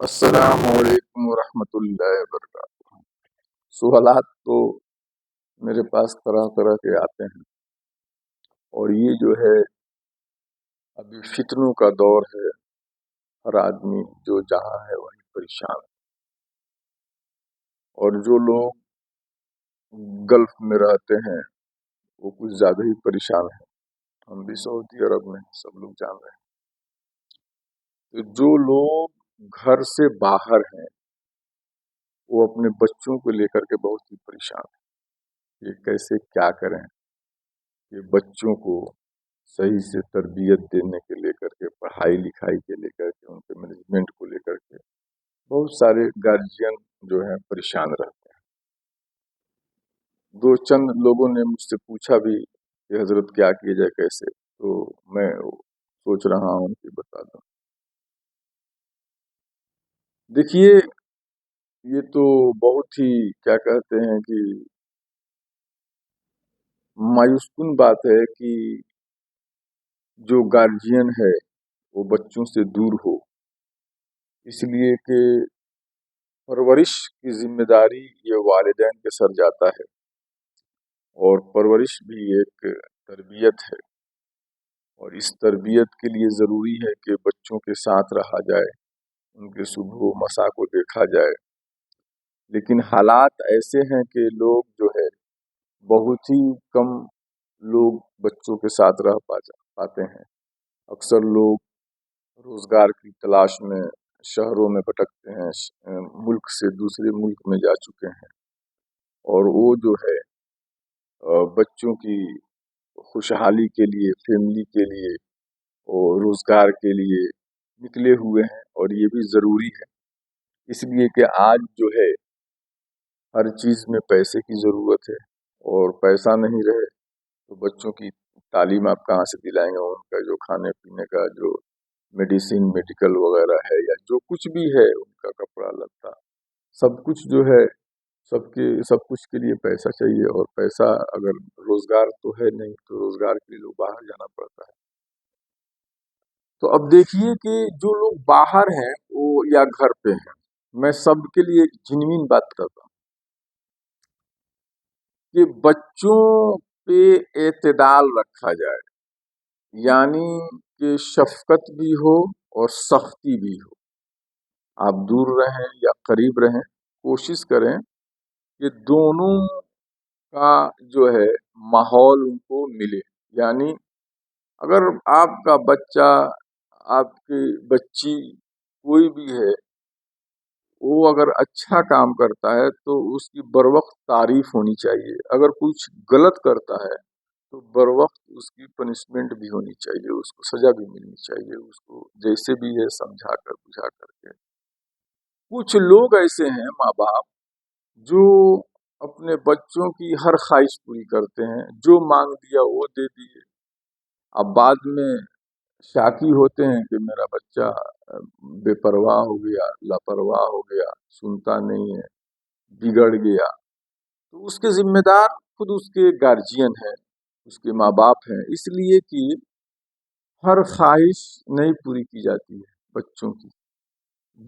अस्सलाम वालेकुम वरहमतुल्लाहि वबरकातुहू। सवालात तो मेरे पास तरह तरह के आते हैं, और ये जो है अभी फितनों का दौर है। हर आदमी जो जहाँ है वहीं परेशान है। और जो लोग गल्फ में रहते हैं वो कुछ ज़्यादा ही परेशान है। हम भी सऊदी अरब में हैं, सब लोग जान रहे हैं। तो जो लोग घर से बाहर हैं वो अपने बच्चों को लेकर के बहुत ही परेशान है। ये कैसे क्या करें कि बच्चों को सही से तरबियत देने के लेकर के, पढ़ाई लिखाई के लेकर के, उनके मैनेजमेंट को लेकर के बहुत सारे गार्जियन जो हैं परेशान रहते हैं। दो चंद लोगों ने मुझसे पूछा भी कि हजरत क्या किया जाए, कैसे, तो मैं सोच रहा हूँ कि बता दूं। देखिए, ये तो बहुत ही क्या कहते हैं कि मायूसकुन बात है कि जो गार्जियन है वो बच्चों से दूर हो, इसलिए कि परवरिश की जिम्मेदारी ये वालिदैन के सर जाता है। और परवरिश भी एक तरबियत है, और इस तरबियत के लिए ज़रूरी है कि बच्चों के साथ रहा जाए, उनके सुबह मसा को देखा जाए। लेकिन हालात ऐसे हैं कि लोग जो है बहुत ही कम लोग बच्चों के साथ रह पाते हैं। अक्सर लोग रोज़गार की तलाश में शहरों में भटकते हैं, मुल्क से दूसरे मुल्क में जा चुके हैं, और वो जो है बच्चों की खुशहाली के लिए, फैमिली के लिए और रोज़गार के लिए निकले हुए हैं। और ये भी ज़रूरी है, इसलिए कि आज जो है हर चीज़ में पैसे की ज़रूरत है, और पैसा नहीं रहे तो बच्चों की तालीम आप कहाँ से दिलाएंगे। उनका जो खाने पीने का जो मेडिसिन, मेडिकल वगैरह है, या जो कुछ भी है, उनका कपड़ा लत्ता, सब कुछ जो है, सब कुछ के लिए पैसा चाहिए। और पैसा अगर, रोज़गार तो है नहीं, तो रोज़गार के लिए लोग बाहर जाना पड़ता है। तो अब देखिए कि जो लोग बाहर हैं वो या घर पे हैं, मैं सबके लिए एक जेन्युइन बात करता हूँ कि बच्चों पे एतदाल रखा जाए, यानी कि शफकत भी हो और सख्ती भी हो। आप दूर रहें या करीब रहें, कोशिश करें कि दोनों का जो है माहौल उनको मिले। यानी अगर आपका बच्चा, आपकी बच्ची, कोई भी है, वो अगर अच्छा काम करता है तो उसकी बरवक्त तारीफ होनी चाहिए। अगर कुछ गलत करता है तो बरवक्त उसकी पनिशमेंट भी होनी चाहिए, उसको सजा भी मिलनी चाहिए, उसको जैसे भी है समझा कर बुझा करके। कुछ लोग ऐसे हैं माँ बाप जो अपने बच्चों की हर ख्वाहिश पूरी करते हैं, जो मांग दिया वो दे दिए। अब बाद में शाकी होते हैं कि मेरा बच्चा बेपरवाह हो गया, लापरवाह हो गया, सुनता नहीं है, बिगड़ गया। तो उसके जिम्मेदार खुद उसके गार्जियन हैं, उसके माँ बाप हैं, इसलिए कि हर ख्वाहिश नहीं पूरी की जाती है बच्चों की।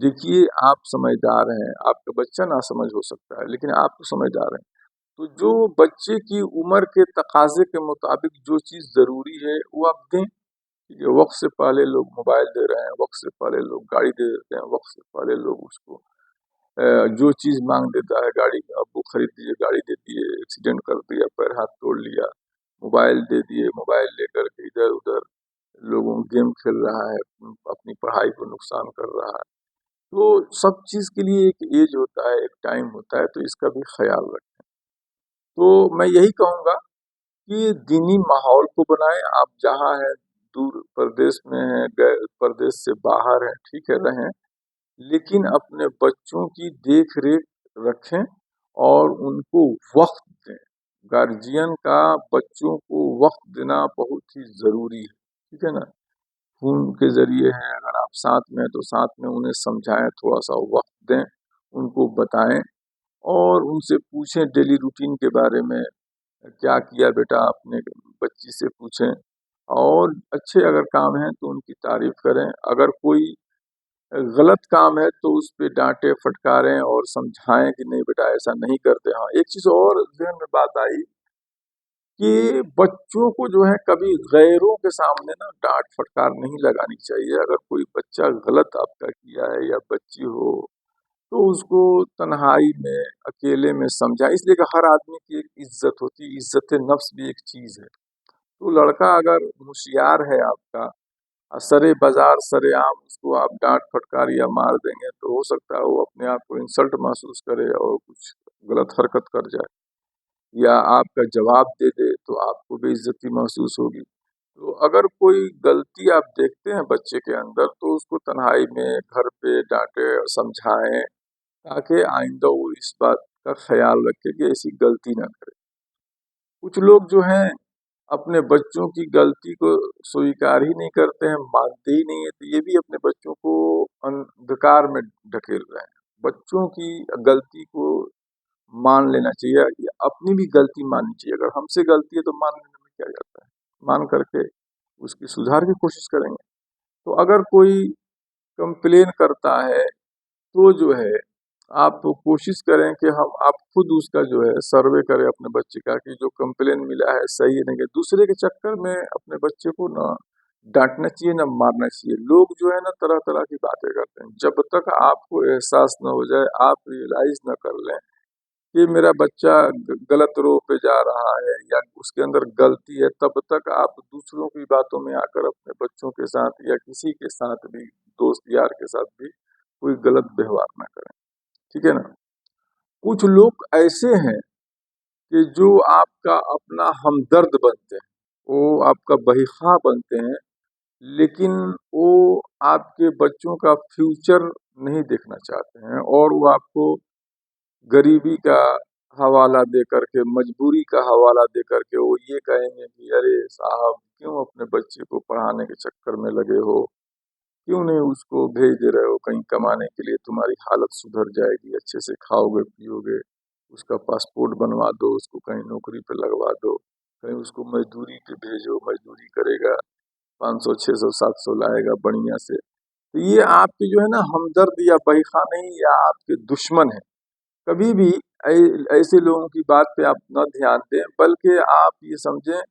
देखिए, आप समझदार हैं, आपका बच्चा ना समझ हो सकता है, लेकिन आप तो समझदार हैं। तो जो बच्चे की उम्र के तकाजे के मुताबिक जो चीज़ ज़रूरी है वो आप दें। ये वक्त से पहले लोग मोबाइल दे रहे हैं, वक्त से पहले लोग गाड़ी दे देते हैं, वक्त से पहले लोग उसको जो चीज़ मांग देता है, गाड़ी, अब्बू खरीद दीजिए, गाड़ी दे दिए, एक्सीडेंट कर दिया, पैर हाथ तोड़ लिया, मोबाइल दे दिए, मोबाइल लेकर के इधर उधर लोगों गेम खेल रहा है, अपनी पढ़ाई को नुकसान कर रहा है। तो सब चीज़ के लिए एक एज होता है, एक टाइम होता है, तो इसका भी ख्याल रखें। तो मैं यही कहूँगा कि दीनी माहौल को बनाएं। आप जहाँ हैं, दूर प्रदेश में हैं, प्रदेश से बाहर हैं, ठीक है, रहें, लेकिन अपने बच्चों की देख रेख रखें और उनको वक्त दें। गार्जियन का बच्चों को वक्त देना बहुत ही ज़रूरी है, ठीक है ना। फ़ोन के ज़रिए है, अगर आप साथ में हैं तो साथ में उन्हें समझाएं, थोड़ा सा वक्त दें, उनको बताएं, और उनसे पूछें डेली रूटीन के बारे में, क्या किया बेटा अपने बच्ची से पूछें। और अच्छे अगर काम हैं तो उनकी तारीफ करें। अगर कोई غلط کام ہے تو اس پہ ڈانٹیں پھٹکاریں اور سمجھائیں کہ نہیں بیٹا ایسا نہیں کرتے. ہاں ایک چیز اور ذہن میں بات آئی کہ بچوں کو جو ہے کبھی غیروں کے سامنے نا ڈانٹ پھٹکار نہیں لگانی چاہیے. اگر کوئی بچہ غلط آپ کا کیا ہے یا بچی ہو تو اس کو تنہائی میں اکیلے میں سمجھائیں. اس لیے کہ ہر آدمی کی ایک عزت ہوتی ہے، عزت نفس بھی ایک چیز ہے. تو لڑکا اگر ہوشیار ہے آپ کا، سرے بازار سرے عام اس کو آپ ڈانٹ پھٹکار یا مار دیں گے تو ہو سکتا ہے وہ اپنے آپ کو انسلٹ محسوس کرے اور کچھ غلط حرکت کر جائے، یا آپ کا جواب دے دے تو آپ کو بے عزتی محسوس ہوگی. تو اگر کوئی غلطی آپ دیکھتے ہیں بچے کے اندر تو اس کو تنہائی میں گھر پہ ڈانٹے اور سمجھائیں تاکہ آئندہ وہ اس بات کا خیال رکھے کہ ایسی غلطی نہ کرے. کچھ لوگ جو ہیں اپنے بچوں کی غلطی کو سویکار ہی نہیں کرتے ہیں، مانتے ہی نہیں ہیں، تو یہ بھی اپنے بچوں کو اندھکار میں ڈھکیل رہے ہیں. بچوں کی غلطی کو مان لینا چاہیے، اپنی بھی غلطی ماننی چاہیے. اگر ہم سے غلطی ہے تو مان لینے میں کیا جاتا ہے، مان کر کے اس کی سدھار کی کوشش کریں گے. تو اگر کوئی کمپلین کرتا ہے تو جو ہے آپ کوشش کریں کہ آپ خود اس کا جو ہے سروے کریں اپنے بچے کا کہ جو کمپلین ملا ہے صحیح ہے نہیں. کہ دوسرے کے چکر میں اپنے بچے کو نہ ڈانٹنا چاہیے نہ مارنا چاہیے. لوگ جو ہے نا طرح طرح کی باتیں کرتے ہیں. جب تک آپ کو احساس نہ ہو جائے، آپ ریئلائز نہ کر لیں کہ میرا بچہ غلط رو پہ جا رہا ہے یا اس کے اندر غلطی ہے، تب تک آپ دوسروں کی باتوں میں آ کر اپنے بچوں کے ساتھ یا کسی کے ساتھ بھی، دوست یار کے ساتھ بھی کوئی غلط ویوہار نہ کریں. ٹھیک ہے نا. کچھ لوگ ایسے ہیں کہ جو آپ کا اپنا ہمدرد بنتے ہیں، وہ آپ کا بہیخواہ بنتے ہیں، لیکن وہ آپ کے بچوں کا فیوچر نہیں دیکھنا چاہتے ہیں، اور وہ آپ کو غریبی کا حوالہ دے کر کے، مجبوری کا حوالہ دے کر کے وہ یہ کہیں گے کہ ارے صاحب کیوں اپنے بچے کو پڑھانے کے چکر میں لگے ہو، کیوں نہیں اس کو بھیج دے رہے ہو کہیں کمانے کے لیے، تمہاری حالت سدھر جائے گی، اچھے سے کھاؤ گے پیو گے، اس کا پاسپورٹ بنوا دو، اس کو کہیں نوکری پہ لگوا دو، کہیں اس کو مزدوری پہ بھیجو، مزدوری کرے گا، 500 600 700 لائے گا بڑھیا سے. تو یہ آپ کے جو ہے نا ہمدرد یا بہیخواہ نہیں، یا آپ کے دشمن ہیں. کبھی بھی ایسے لوگوں کی بات پہ آپ نہ دھیان دیں، بلکہ آپ یہ سمجھیں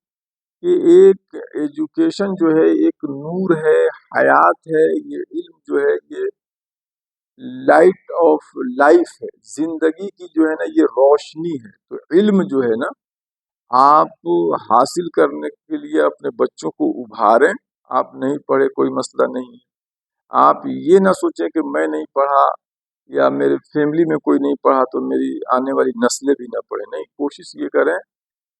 کہ ایک ایجوکیشن جو ہے ایک نور ہے، حیات ہے. یہ علم جو ہے یہ لائٹ آف لائف ہے، زندگی کی جو ہے نا یہ روشنی ہے. تو علم جو ہے نا آپ حاصل کرنے کے لیے اپنے بچوں کو ابھاریں. آپ نہیں پڑھے کوئی مسئلہ نہیں ہے، آپ یہ نہ سوچیں کہ میں نہیں پڑھا یا میرے فیملی میں کوئی نہیں پڑھا تو میری آنے والی نسلیں بھی نہ پڑھیں. نہیں، کوشش یہ کریں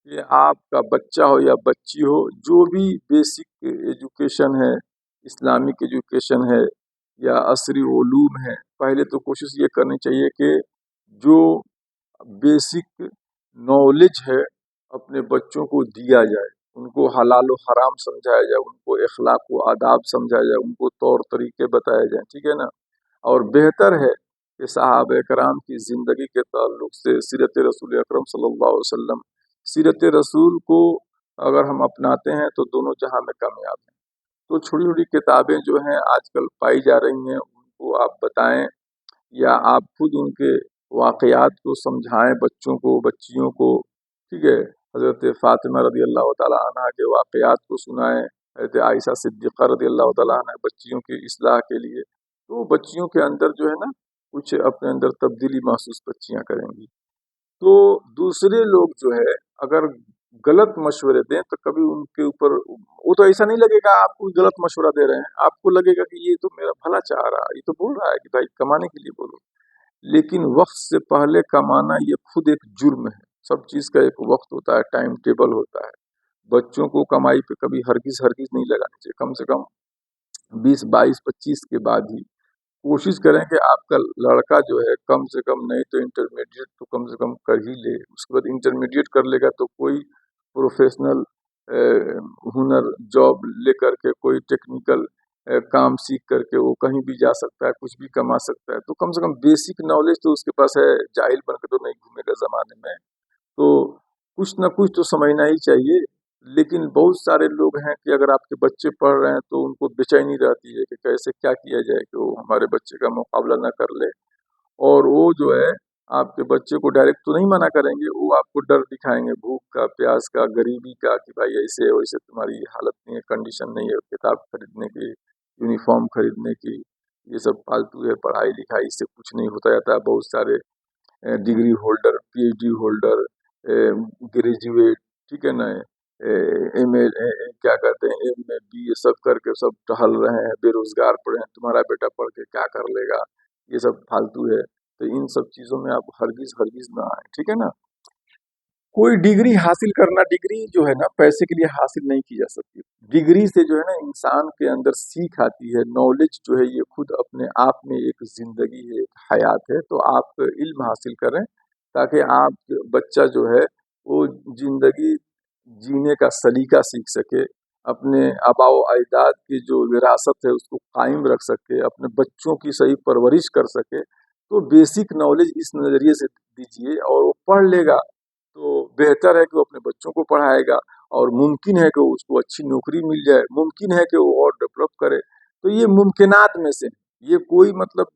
کہ آپ کا بچہ ہو یا بچی ہو، جو بھی بیسک ایجوکیشن ہے، اسلامک ایجوکیشن ہے یا عصری علوم ہے، پہلے تو کوشش یہ کرنی چاہیے کہ جو بیسک نالج ہے اپنے بچوں کو دیا جائے، ان کو حلال و حرام سمجھایا جائے، ان کو اخلاق و آداب سمجھایا جائے، ان کو طور طریقے بتائے جائیں. ٹھیک ہے نا. اور بہتر ہے کہ صحابہ کرام کی زندگی کے تعلق سے سیرت رسول اکرم صلی اللہ علیہ وسلم، سیرت رسول کو اگر ہم اپناتے ہیں تو دونوں جہاں میں کامیاب ہیں. تو چھوٹی چھوٹی کتابیں جو ہیں آج کل پائی جا رہی ہیں، ان کو آپ بتائیں یا آپ خود ان کے واقعات کو سمجھائیں بچوں کو، بچیوں کو. ٹھیک ہے. حضرت فاطمہ رضی اللہ تعالیٰ عنہ کے واقعات کو سنائیں، حضرت عائشہ صدیقہ رضی اللہ تعالیٰ عنہ بچیوں کی اصلاح کے لیے. تو بچیوں کے اندر جو ہے نا کچھ اپنے اندر تبدیلی محسوس بچیاں کریں گی. تو دوسرے لوگ جو ہے اگر غلط مشورے دیں تو کبھی ان کے اوپر وہ تو ایسا نہیں لگے گا آپ کو غلط مشورہ دے رہے ہیں، آپ کو لگے گا کہ یہ تو میرا بھلا چاہ رہا ہے، یہ تو بول رہا ہے کہ بھائی کمانے کے لیے بولو. لیکن وقت سے پہلے کمانا یہ خود ایک جرم ہے. سب چیز کا ایک وقت ہوتا ہے، ٹائم ٹیبل ہوتا ہے. بچوں کو کمائی پہ کبھی ہرگز ہرگز نہیں لگانی چاہیے. کم سے کم 20 22 25 کے بعد ہی کوشش کریں کہ آپ کا لڑکا جو ہے کم سے کم نہیں تو انٹرمیڈیٹ تو کم سے کم کر ہی لے. اس کے بعد انٹرمیڈیٹ کر لے گا تو کوئی پروفیشنل ہنر جاب لے کر کے، کوئی ٹیکنیکل کام سیکھ کر کے وہ کہیں بھی جا سکتا ہے، کچھ بھی کما سکتا ہے. تو کم سے کم بیسک نالج تو اس کے پاس ہے، جاہل بن کے تو نہیں گھومے گا زمانے میں. تو کچھ نہ کچھ تو سمجھنا ہی چاہیے. लेकिन बहुत सारे लोग हैं कि अगर आपके बच्चे पढ़ रहे हैं तो उनको बेचैनी रहती है कि कैसे क्या किया जाए कि वो हमारे बच्चे का मुकाबला ना कर ले। और वो जो है आपके बच्चे को डायरेक्ट तो नहीं मना करेंगे, वो आपको डर दिखाएंगे भूख का, प्यास का, गरीबी का, कि भाई ऐसे वैसे तुम्हारी हालत नहीं है, कंडीशन नहीं है किताब खरीदने की, यूनिफॉर्म खरीदने की। ये सब फालतू है, पढ़ाई लिखाई से कुछ नहीं होता जाता है। बहुत सारे degree holder, PhD holder, graduate, ठीक है ना, एम ए, क्या कहते हैं, एम ए बी, ये सब करके सब टहल रहे हैं, बेरोजगार पड़े हैं। तुम्हारा बेटा पढ़ के क्या कर लेगा, ये सब फालतू है। तो इन सब चीजों में आप हरगिज हरगिज ना आए, ठीक है ना। कोई डिग्री हासिल करना, डिग्री जो है ना पैसे के लिए हासिल नहीं की जा सकती। डिग्री से जो है ना इंसान के अंदर सीख आती है, नॉलेज जो है ये खुद अपने आप में एक जिंदगी है, एक हयात है। तो आप इल्म हासिल करें ताकि आप बच्चा जो है वो जिंदगी जीने का सलीका सीख सके, अपने आबाओ अजदाद की जो विरासत है उसको कायम रख सके, अपने बच्चों की सही परवरिश कर सके। तो बेसिक नॉलेज इस नज़रिए से दीजिए, और वो पढ़ लेगा तो बेहतर है कि वो अपने बच्चों को पढ़ाएगा, और मुमकिन है कि उसको अच्छी नौकरी मिल जाए, मुमकिन है कि वो और डेवलप करे। तो ये मुमकिनात में से, ये कोई मतलब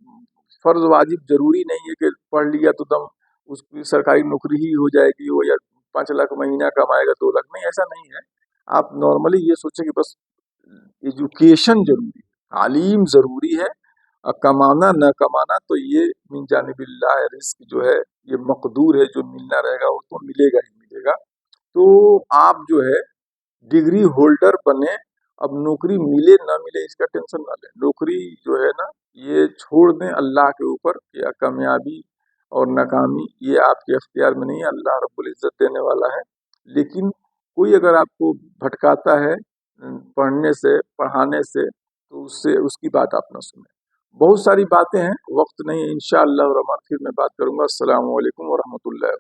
फर्ज वाजिब जरूरी नहीं है कि पढ़ लिया तो दम उसकी सरकारी नौकरी ही हो जाएगी वो, या 5 लाख महीना कमाएगा, 2 लाख, नहीं ऐसा नहीं है। आप नॉर्मली ये सोचें कि बस एजुकेशन जरूरी है, तालीम जरूरी है। कमाना न कमाना तो ये मिन जानिबिल्लाह रिस्क जो है, ये मकदूर है, जो मिलना रहेगा वो तो मिलेगा ही मिलेगा। तो आप जो है डिग्री होल्डर बने, अब नौकरी मिले ना मिले इसका टेंशन ना लें। नौकरी जो है ना ये छोड़ दें अल्लाह के ऊपर, या कामयाबी और नाकामी ये आपके अख्तियार में नहीं है, अल्लाह रब्बुल इज्जत देने वाला है। लेकिन कोई अगर आपको भटकाता है पढ़ने से, पढ़ाने से, तो उससे उसकी बात आप ना सुने। बहुत सारी बातें हैं, वक्त नहीं है, इंशाअल्लाह रहमान फिर मैं बात करूंगा। अस्सलाम वालेकुम व रहमतुल्लाह।